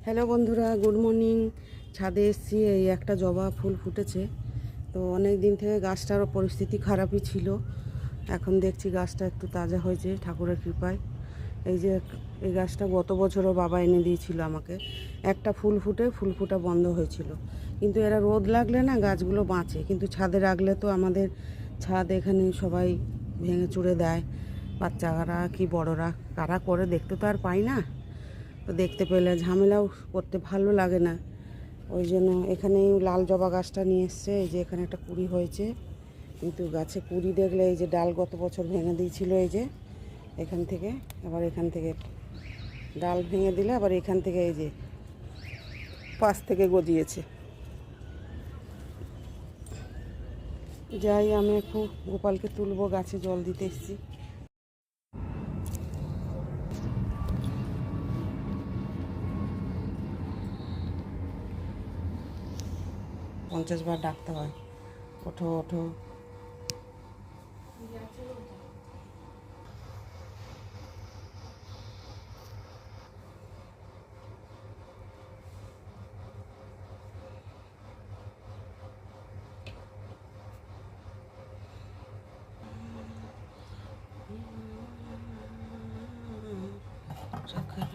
Hello বন্ধুরা, good morning. ছাদে এসেছি, এই একটা জবা ফুল ফুটেছে। তো অনেক দিন থেকে গাছটারও পরিস্থিতি খারাপই ছিল। এখন দেখছি গাছটা একটু তাজা হয়েছে ঠাকুরের কৃপায়। এই যে এই গাছটা গত বছরও বাবা এনে দিয়েছিল আমাকে। একটা ফুল ফুটা বন্ধ হয়েছিল, কিন্তু এরা রোদ লাগলে না গাছগুলো বাঁচে, কিন্তু ছাদে রাখলে তো আমাদের ছাদ এখানে সবাই ভেঙে চুরে দেয়। বাচ্চারা কি বড়রা কারা করে দেখতে তো আর পাই না। তো দেখতে পেলে ঝামেলাও করতে ভালো লাগে না। ওই জন্য এখানেই লাল জবা গাছটা নিয়ে এসছে। এই যে এখানে একটা কুড়ি হয়েছে, কিন্তু গাছে কুড়ি দেখলে এই যে ডাল গত বছর ভেঙে দিয়েছিল, এই যে এখান থেকে আবার এখান থেকে ডাল ভেঙে দিলে আবার এখান থেকে এই যে পাশ থেকে গজিয়েছে। যাই, আমি একটু গোপালকে তুলবো, গাছে জল দিতে এসেছি। 50 বার ডাকতে হয়, ওঠো ওঠো। সকাল